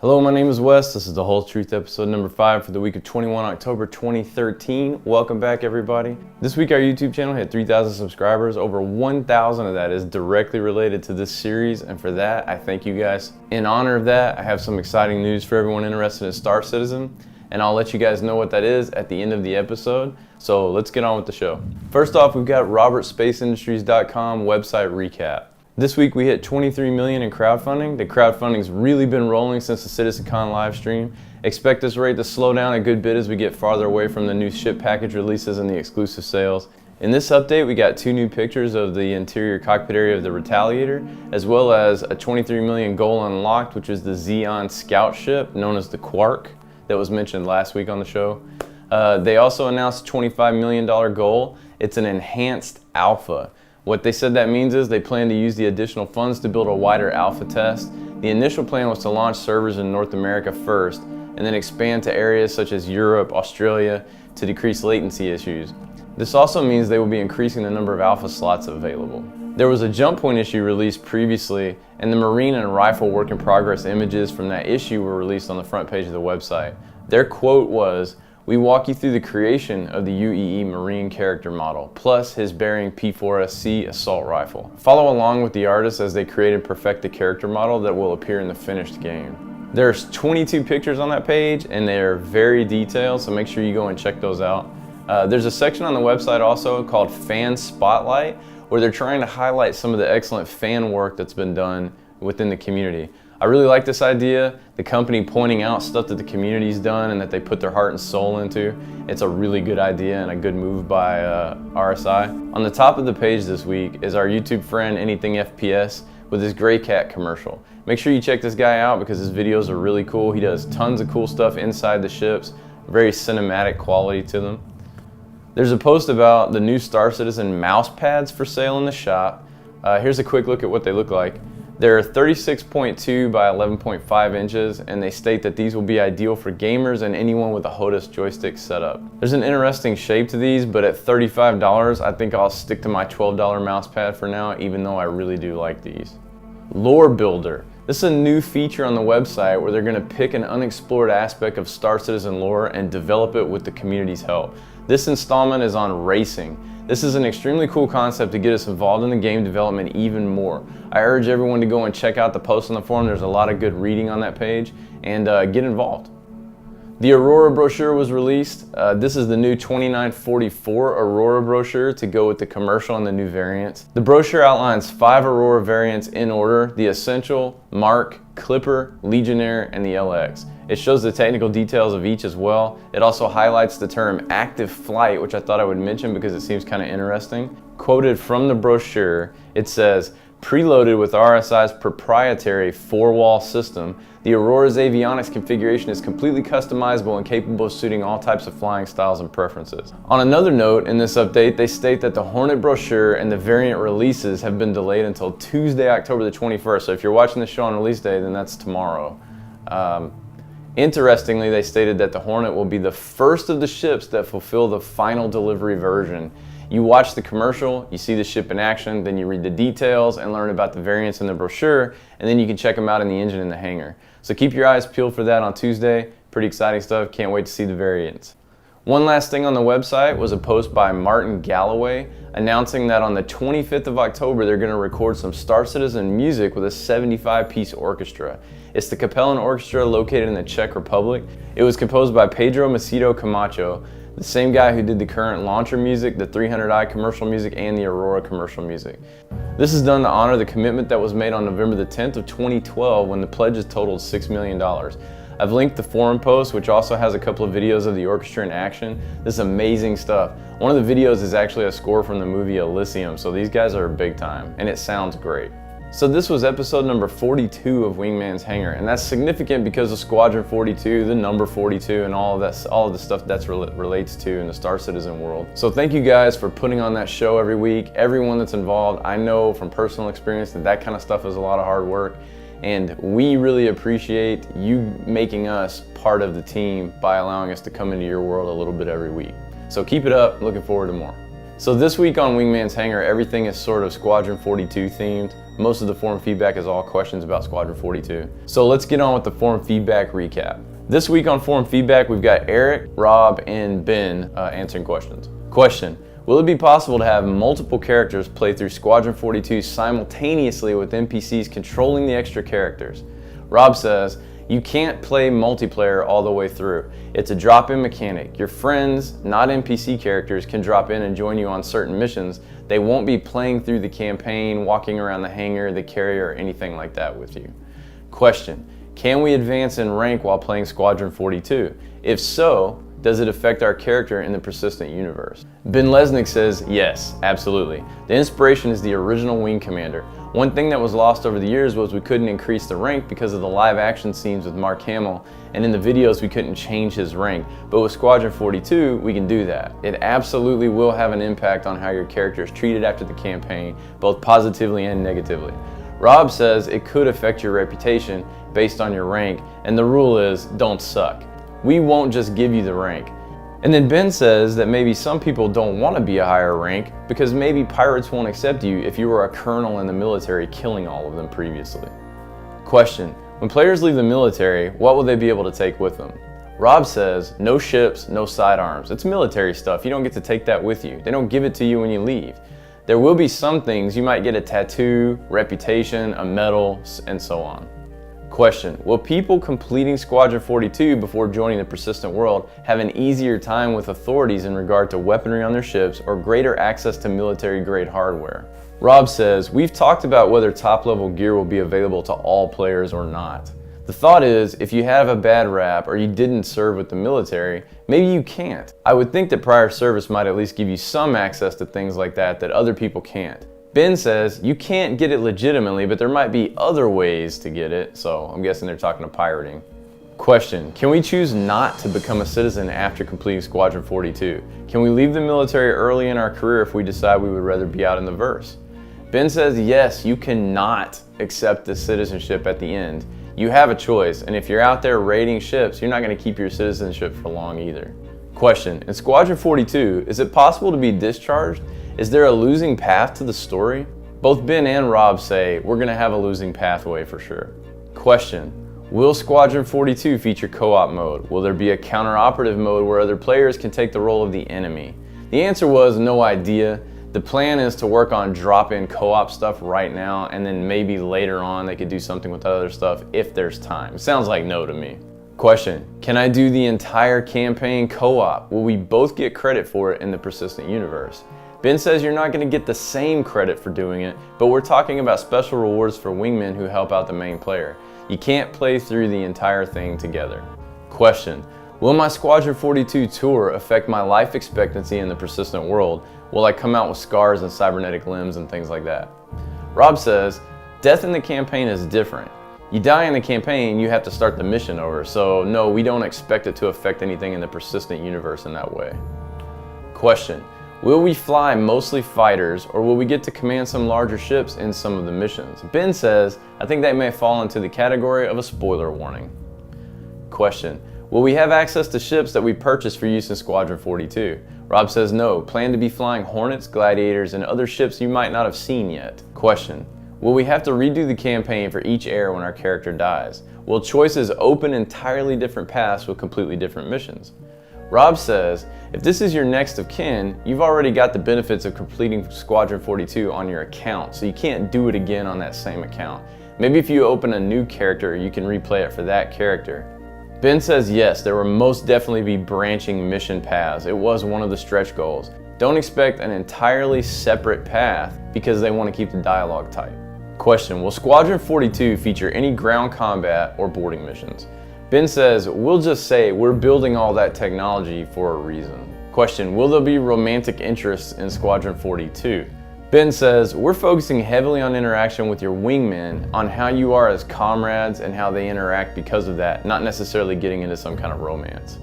Hello, my name is Wes. This is The Whole Truth, episode number 5 for the week of 21 October 2013. Welcome back, everybody. This week our YouTube channel hit 3,000 subscribers. Over 1,000 of that is directly related to this series, and for that, I thank you guys. In honor of that, I have some exciting news for everyone interested in Star Citizen, and I'll let you guys know what that is at the end of the episode. So let's get on with the show. First off, we've got RobertSpaceIndustries.com website recap. This week we hit 23 million in crowdfunding. The crowdfunding's really been rolling since the CitizenCon live stream. Expect this rate to slow down a good bit as we get farther away from the new ship package releases and the exclusive sales. In this update, we got 2 new pictures of the interior cockpit area of the Retaliator, as well as a 23 million goal unlocked, which is the Xeon scout ship known as the Quark that was mentioned last week on the show. They also announced a $25 million goal. It's an enhanced alpha. What they said that means is they plan to use the additional funds to build a wider alpha test. The initial plan was to launch servers in North America first, and then expand to areas such as Europe, Australia, to decrease latency issues. This also means they will be increasing the number of alpha slots available. There was a jump point issue released previously, and the Marine and Rifle work in progress images from that issue were released on the front page of the website. Their quote was, "We walk you through the creation of the UEE Marine character model, plus his Bearing P4SC assault rifle. Follow along with the artists as they create and perfect the character model that will appear in the finished game." There's 22 pictures on that page, and they're very detailed, so make sure you go and check those out. There's a section on the website also called Fan Spotlight, where they're trying to highlight some of the excellent fan work that's been done within the community. I really like this idea, the company pointing out stuff that the community's done and that they put their heart and soul into. It's a really good idea and a good move by RSI. On the top of the page this week is our YouTube friend Anything FPS with his Gray Cat commercial. Make sure you check this guy out because his videos are really cool. He does tons of cool stuff inside the ships, very cinematic quality to them. There's a post about the new Star Citizen mouse pads for sale in the shop. Here's a quick look at what they look like. They're 36.2 by 11.5 inches, and they state that these will be ideal for gamers and anyone with a HOTAS joystick setup. There's an interesting shape to these, but at $35, I think I'll stick to my $12 mouse pad for now, even though I really do like these. Lore Builder. This is a new feature on the website where they're going to pick an unexplored aspect of Star Citizen lore and develop it with the community's help. This installment is on racing. This is an extremely cool concept to get us involved in the game development even more. I urge everyone to go and check out the post on the forum. There's a lot of good reading on that page, and get involved. The Aurora brochure was released. This is the new 2944 Aurora brochure to go with the commercial and the new variants. The brochure outlines 5 Aurora variants in order: the Essential, Mark, Clipper, Legionnaire, and the LX. It shows the technical details of each as well. It also highlights the term active flight, which I thought I would mention because it seems kind of interesting. Quoted from the brochure, it says, "Preloaded with RSI's proprietary 4-wall system, the Aurora's avionics configuration is completely customizable and capable of suiting all types of flying styles and preferences." On another note, in this update, they state that the Hornet brochure and the variant releases have been delayed until Tuesday, October the 21st. So if you're watching the show on release day, then that's tomorrow. Interestingly, they stated that the Hornet will be the first of the ships that fulfill the final delivery version. You watch the commercial, you see the ship in action, then you read the details and learn about the variants in the brochure, and then you can check them out in the engine in the hangar. So keep your eyes peeled for that on Tuesday. Pretty exciting stuff. Can't wait to see the variants. One last thing on the website was a post by Martin Galloway announcing that on the 25th of October they're going to record some Star Citizen music with a 75-piece orchestra. It's the Capellan Orchestra located in the Czech Republic. It was composed by Pedro Macedo Camacho, the same guy who did the current launcher music, the 300i commercial music, and the Aurora commercial music. This is done to honor the commitment that was made on November the 10th of 2012 when the pledges totaled $6 million. I've linked the forum post, which also has a couple of videos of the orchestra in action. This is amazing stuff. One of the videos is actually a score from the movie Elysium, so these guys are big time, and it sounds great. So this was episode number 42 of Wingmans Hangar, and that's significant because of Squadron 42, the number 42, and all of the stuff that's relates to in the Star Citizen world. So thank you guys for putting on that show every week. Everyone that's involved, I know from personal experience that kind of stuff is a lot of hard work, and we really appreciate you making us part of the team by allowing us to come into your world a little bit every week. So keep it up, looking forward to more. So this week on Wingmans Hangar, everything is sort of Squadron 42 themed. Most of the forum feedback is all questions about Squadron 42. So let's get on with the forum feedback recap. This week on forum feedback, we've got Eric, Rob, and Ben answering questions. Question: will it be possible to have multiple characters play through Squadron 42 simultaneously with NPCs controlling the extra characters? Rob says, you can't play multiplayer all the way through. It's a drop-in mechanic. Your friends, not NPC characters, can drop in and join you on certain missions. They won't be playing through the campaign, walking around the hangar, the carrier, or anything like that with you. Question: can we advance in rank while playing Squadron 42? If so, does it affect our character in the persistent universe? Ben Lesnick says, yes, absolutely. The inspiration is the original Wing Commander. One thing that was lost over the years was we couldn't increase the rank because of the live action scenes with Mark Hamill, and in the videos we couldn't change his rank. But with Squadron 42, we can do that. It absolutely will have an impact on how your character is treated after the campaign, both positively and negatively. Rob says it could affect your reputation based on your rank, and the rule is don't suck. We won't just give you the rank. And then Ben says that maybe some people don't want to be a higher rank because maybe pirates won't accept you if you were a colonel in the military killing all of them previously. Question: when players leave the military, what will they be able to take with them? Rob says, no ships, no sidearms. It's military stuff. You don't get to take that with you. They don't give it to you when you leave. There will be some things. You might get a tattoo, reputation, a medal, and so on. Question: will people completing Squadron 42 before joining the persistent world have an easier time with authorities in regard to weaponry on their ships or greater access to military grade hardware? Rob says, we've talked about whether top level gear will be available to all players or not. The thought is, if you have a bad rap or you didn't serve with the military, maybe you can't. I would think that prior service might at least give you some access to things like that other people can't. Ben says you can't get it legitimately, but there might be other ways to get it, so I'm guessing they're talking to pirating. Question: can we choose not to become a citizen after completing Squadron 42? Can we leave the military early in our career if we decide we would rather be out in the verse? Ben says yes, you cannot accept the citizenship at the end. You have a choice, and if you're out there raiding ships, you're not going to keep your citizenship for long either. Question: in Squadron 42, is it possible to be discharged? Is there a losing path to the story? Both Ben and Rob say we're going to have a losing pathway for sure. Question: will Squadron 42 feature co-op mode? Will there be a counter-operative mode where other players can take the role of the enemy? The answer was no idea. The plan is to work on drop-in co-op stuff right now, and then maybe later on they could do something with that other stuff if there's time. Sounds like no to me. Question: can I do the entire campaign co-op? Will we both get credit for it in the persistent universe? Ben says you're not going to get the same credit for doing it, but we're talking about special rewards for wingmen who help out the main player. You can't play through the entire thing together. Question: will my Squadron 42 tour affect my life expectancy in the persistent world? Will I come out with scars and cybernetic limbs and things like that? Rob says death in the campaign is different. You die in the campaign, you have to start the mission over, so no, we don't expect it to affect anything in the persistent universe in that way. Question: will we fly mostly fighters, or will we get to command some larger ships in some of the missions? Ben says, I think that may fall into the category of a spoiler warning. Question: will we have access to ships that we purchased for use in Squadron 42? Rob says no, plan to be flying Hornets, Gladiators, and other ships you might not have seen yet. Question: will we have to redo the campaign for each era when our character dies? Will choices open entirely different paths with completely different missions? Rob says, if this is your next of kin, you've already got the benefits of completing Squadron 42 on your account, so you can't do it again on that same account. Maybe if you open a new character, you can replay it for that character. Ben says yes, there will most definitely be branching mission paths. It was one of the stretch goals. Don't expect an entirely separate path because they want to keep the dialogue tight. Question: will Squadron 42 feature any ground combat or boarding missions? Ben says, we'll just say we're building all that technology for a reason. Question: will there be romantic interests in Squadron 42? Ben says, we're focusing heavily on interaction with your wingmen, on how you are as comrades and how they interact because of that, not necessarily getting into some kind of romance.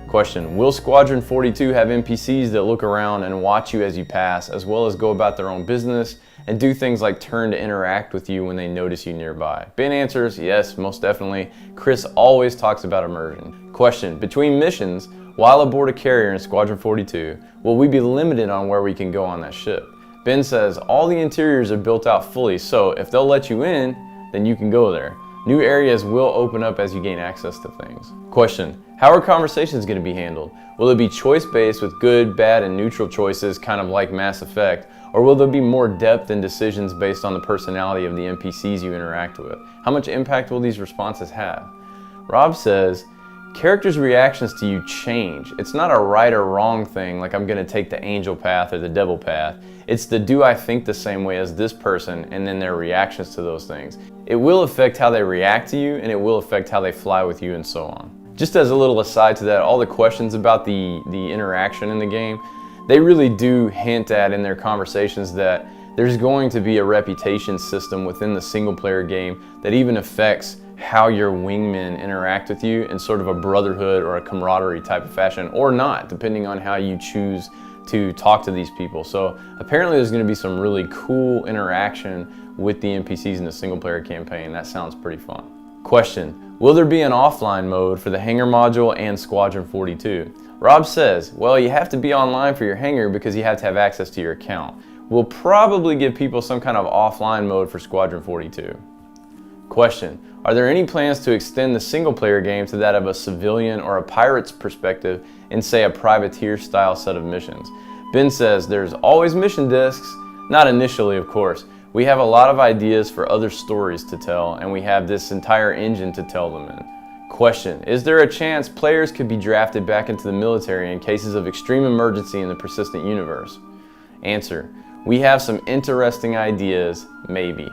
Question: will Squadron 42 have NPCs that look around and watch you as you pass, as well as go about their own business and do things like turn to interact with you when they notice you nearby? Ben answers, yes, most definitely. Chris always talks about immersion. Question: between missions, while aboard a carrier in Squadron 42, will we be limited on where we can go on that ship? Ben says, all the interiors are built out fully, so if they'll let you in, then you can go there. New areas will open up as you gain access to things. Question, how are conversations going to be handled? Will it be choice-based with good, bad, and neutral choices, kind of like Mass Effect? Or will there be more depth in decisions based on the personality of the NPCs you interact with? How much impact will these responses have? Rob says, characters' reactions to you change. It's not a right or wrong thing, like I'm going to take the angel path or the devil path. It's the do I think the same way as this person, and then their reactions to those things. It will affect how they react to you, and it will affect how they fly with you, and so on. Just as a little aside to that, all the questions about the interaction in the game, they really do hint at in their conversations that there's going to be a reputation system within the single player game that even affects how your wingmen interact with you in sort of a brotherhood or a camaraderie type of fashion, or not, depending on how you choose to talk to these people. So apparently there's going to be some really cool interaction with the NPCs in the single player campaign. That sounds pretty fun. Question, will there be an offline mode for the Hangar module and Squadron 42? Rob says, well, you have to be online for your hangar because you have to have access to your account. We'll probably give people some kind of offline mode for Squadron 42. Question, are there any plans to extend the single player game to that of a civilian or a pirate's perspective in, say, a privateer style set of missions? Ben says, there's always mission discs, not initially of course. We have a lot of ideas for other stories to tell, and we have this entire engine to tell them in. Question, is there a chance players could be drafted back into the military in cases of extreme emergency in the persistent universe? Answer, we have some interesting ideas, maybe.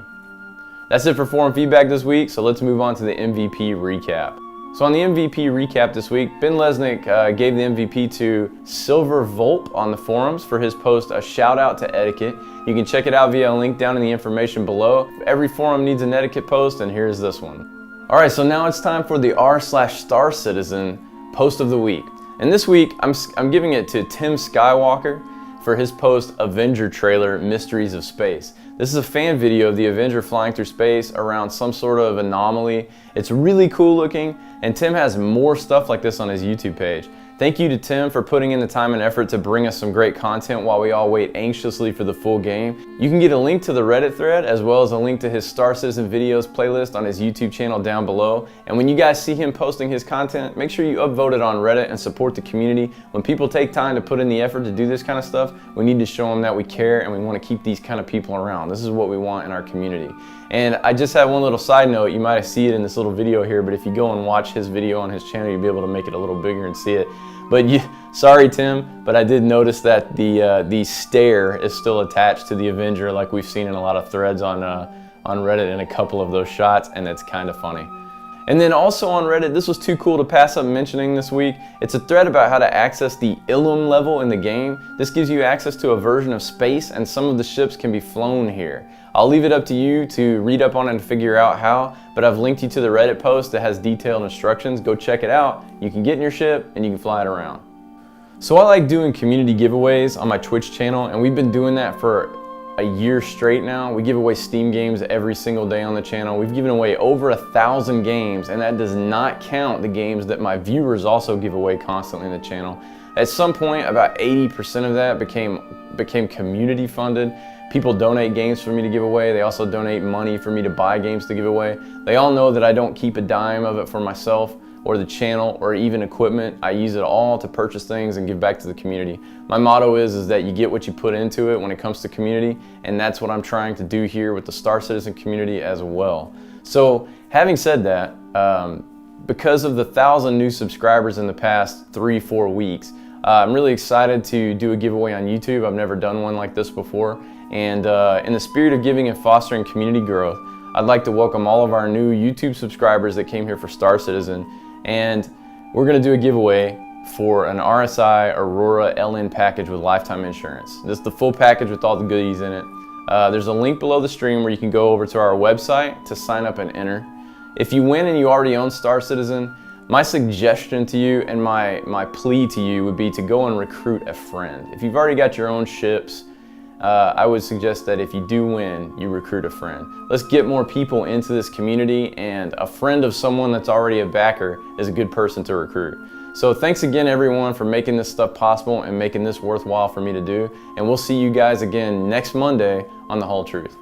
That's it for forum feedback this week, so let's move on to the MVP recap. So on the MVP recap this week, Ben Lesnick gave the MVP to Silver Volp on the forums for his post, A Shout Out to Etiquette. You can check it out via a link down in the information below. Every forum needs an etiquette post, and here's this one. Alright, so now it's time for the r/starcitizen post of the week. And this week, I'm giving it to Tim Skywalker for his post, Avenger Trailer, Mysteries of Space. This is a fan video of the Avenger flying through space around some sort of anomaly. It's really cool looking, and Tim has more stuff like this on his YouTube page. Thank you to Tim for putting in the time and effort to bring us some great content while we all wait anxiously for the full game. You can get a link to the Reddit thread as well as a link to his Star Citizen videos playlist on his YouTube channel down below. And when you guys see him posting his content, make sure you upvote it on Reddit and support the community. When people take time to put in the effort to do this kind of stuff, we need to show them that we care and we want to keep these kind of people around. This is what we want in our community. And I just have one little side note. You might have seen it in this little video here, but if you go and watch his video on his channel, you'll be able to make it a little bigger and see it. But sorry Tim, but I did notice that the stare is still attached to the Avenger, like we've seen in a lot of threads on Reddit in a couple of those shots, and it's kind of funny. And then also on Reddit, this was too cool to pass up mentioning this week. It's a thread about how to access the Ilum level in the game. This gives you access to a version of space, and some of the ships can be flown here. I'll leave it up to you to read up on it and figure out how, but I've linked you to the Reddit post that has detailed instructions. Go check it out. You can get in your ship and you can fly it around. So I like doing community giveaways on my Twitch channel, and we've been doing that for a year straight now. We give away Steam games every single day on the channel. We've given away over 1,000 games, and that does not count the games that my viewers also give away constantly in the channel. At some point, about 80% of that became community funded. People donate games for me to give away. They also donate money for me to buy games to give away. They all know that I don't keep a dime of it for myself or the channel or even equipment. I use it all to purchase things and give back to the community. My motto is that you get what you put into it when it comes to community, and that's what I'm trying to do here with the Star Citizen community as well. So having said that, because of the 1,000 new subscribers in the past 3-4 weeks, I'm really excited to do a giveaway on YouTube. I've never done one like this before. And in the spirit of giving and fostering community growth, I'd like to welcome all of our new YouTube subscribers that came here for Star Citizen. And we're going to do a giveaway for an RSI Aurora LN package with lifetime insurance. This is the full package with all the goodies in it. There's a link below the stream where you can go over to our website to sign up and enter. If you win and you already own Star Citizen, my suggestion to you and my plea to you would be to go and recruit a friend. If you've already got your own ships, I would suggest that if you do win, you recruit a friend. Let's get more people into this community, and a friend of someone that's already a backer is a good person to recruit. So thanks again everyone for making this stuff possible and making this worthwhile for me to do. And we'll see you guys again next Monday on The Whole Truth.